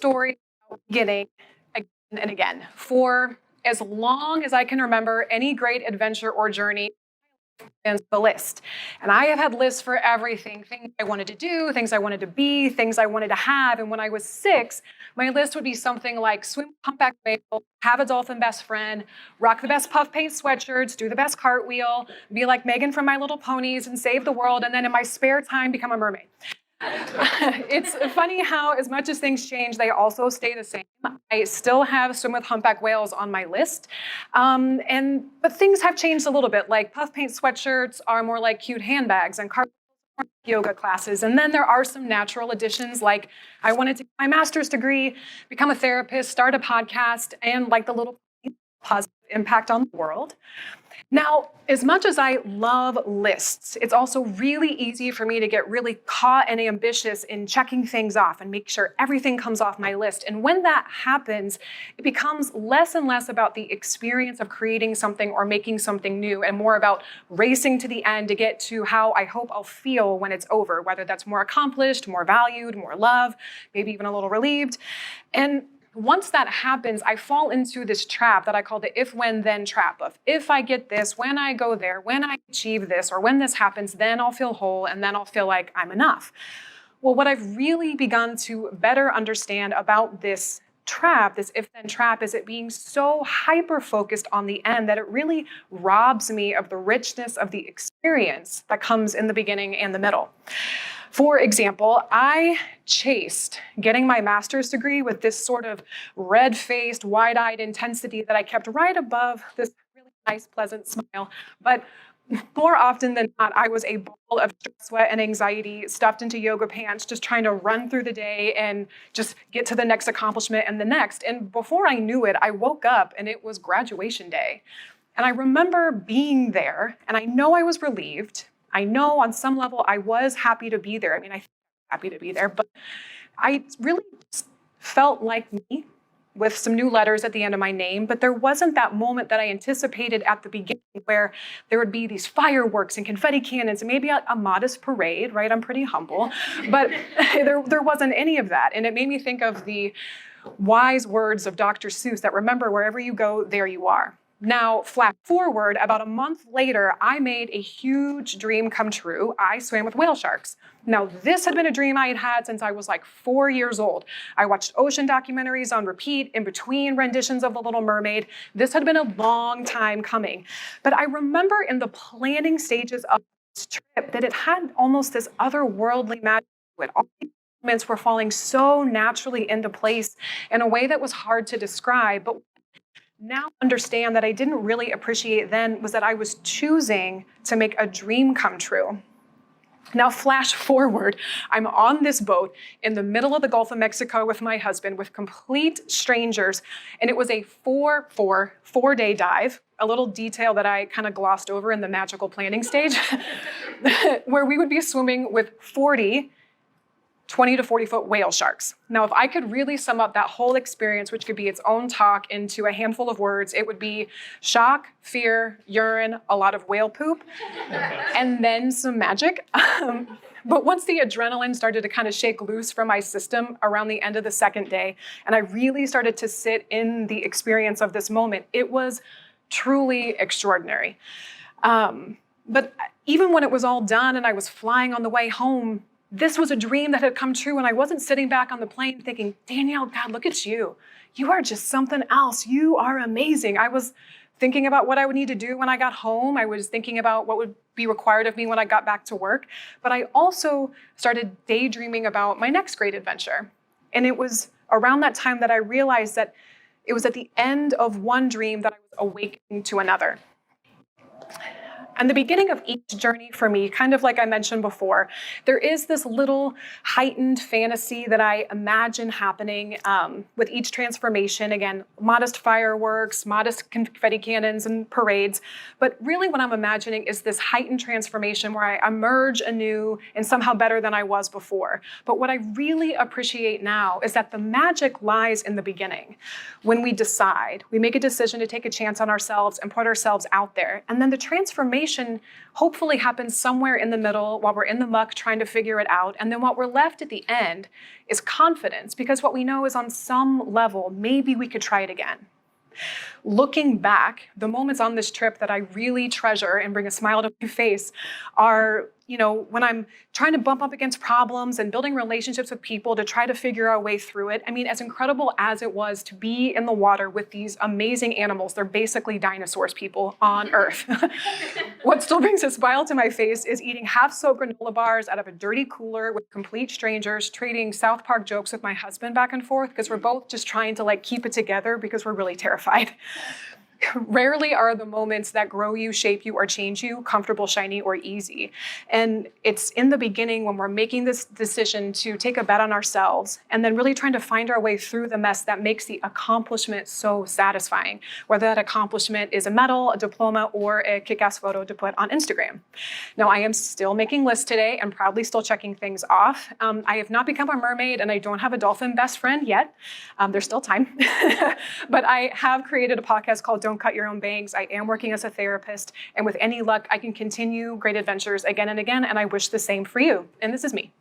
story about beginning again and again. For as long as I can remember, any great adventure or journey and the list. And I have had lists for everything, things I wanted to do, things I wanted to be, things I wanted to have. And when I was 6, my list would be something like swim humpback whale, have a dolphin best friend, rock the best puff paint sweatshirts, do the best cartwheel, be like Megan from My Little Ponies and save the world, and then in my spare time become a mermaid. It's funny how as much as things change, they also stay the same. I still have swim with humpback whales on my list. But things have changed a little bit. Like puff paint sweatshirts are more like cute handbags and yoga classes. And then there are some natural additions, like I wanted to get my master's degree, become a therapist, start a podcast, and like the little positive impact on the world. Now, as much as I love lists, it's also really easy for me to get really caught and ambitious in checking things off and make sure everything comes off my list. And when that happens, it becomes less and less about the experience of creating something or making something new and more about racing to the end to get to how I hope I'll feel when it's over, whether that's more accomplished, more valued, more love, maybe even a little relieved. And once that happens, I fall into this trap that I call the if, when, then trap of if I get this, when I go there, when I achieve this, or when this happens, then I'll feel whole and then I'll feel like I'm enough. Well, what I've really begun to better understand about this trap, this if-then trap, is it being so hyper-focused on the end that it really robs me of the richness of the experience that comes in the beginning and the middle. For example, I chased getting my master's degree with this sort of red-faced, wide-eyed intensity that I kept right above this really nice, pleasant smile. But more often than not, I was a ball of stress, sweat, and anxiety stuffed into yoga pants, just trying to run through the day and just get to the next accomplishment and the next. And before I knew it, I woke up and it was graduation day. And I remember being there, and I know I was relieved. I know on some level I was happy to be there. I mean, I was happy to be there, but I really felt like me with some new letters at the end of my name, but there wasn't that moment that I anticipated at the beginning where there would be these fireworks and confetti cannons and maybe a modest parade, right? I'm pretty humble, but there wasn't any of that. And it made me think of the wise words of Dr. Seuss that remember wherever you go, there you are. Now, flash forward, about a month later, I made a huge dream come true. I swam with whale sharks. Now, this had been a dream I had had since I was like 4 years old. I watched ocean documentaries on repeat in between renditions of The Little Mermaid. This had been a long time coming. But I remember in the planning stages of this trip that it had almost this otherworldly magic to it. All these elements were falling so naturally into place in a way that was hard to describe. But now understand that I didn't really appreciate then was that I was choosing to make a dream come true. Now flash forward, I'm on this boat in the middle of the Gulf of Mexico with my husband with complete strangers, and it was a four-day dive, a little detail that I kind of glossed over in the magical planning stage, where we would be swimming with 40 20 to 40 foot whale sharks. Now, if I could really sum up that whole experience, which could be its own talk, into a handful of words, it would be shock, fear, urine, a lot of whale poop, and then some magic. But once the adrenaline started to kind of shake loose from my system around the end of the second day, and I really started to sit in the experience of this moment, it was truly extraordinary. But even when it was all done and I was flying on the way home, this was a dream that had come true, and I wasn't sitting back on the plane thinking, Danielle, God, look at you. You are just something else. You are amazing. I was thinking about what I would need to do when I got home. I was thinking about what would be required of me when I got back to work. But I also started daydreaming about my next great adventure. And it was around that time that I realized that it was at the end of one dream that I was awakening to another. And the beginning of each journey for me, kind of like I mentioned before, there is this little heightened fantasy that I imagine happening with each transformation. Again, modest fireworks, modest confetti cannons and parades. But really what I'm imagining is this heightened transformation where I emerge anew and somehow better than I was before. But what I really appreciate now is that the magic lies in the beginning. When we decide, we make a decision to take a chance on ourselves and put ourselves out there. And then the transformation transformation hopefully happens somewhere in the middle while we're in the muck trying to figure it out. And then what we're left at the end is confidence, because what we know is on some level, maybe we could try it again. Looking back, the moments on this trip that I really treasure and bring a smile to my face are, when I'm trying to bump up against problems and building relationships with people to try to figure our way through it. I mean, as incredible as it was to be in the water with these amazing animals, they're basically dinosaurs, people on Earth. What still brings a smile to my face is eating half-soaked granola bars out of a dirty cooler with complete strangers, trading South Park jokes with my husband back and forth, because we're both just trying to keep it together because we're really terrified. Rarely are the moments that grow you, shape you, or change you comfortable, shiny, or easy. And it's in the beginning when we're making this decision to take a bet on ourselves and then really trying to find our way through the mess that makes the accomplishment so satisfying, whether that accomplishment is a medal, a diploma, or a kick-ass photo to put on Instagram. Now, I am still making lists today and proudly still checking things off. I have not become a mermaid and I don't have a dolphin best friend yet. There's still time. But I have created a podcast called Don't Cut Your Own Bangs. I am working as a therapist, and with any luck, I can continue great adventures again and again, and I wish the same for you. And this is me.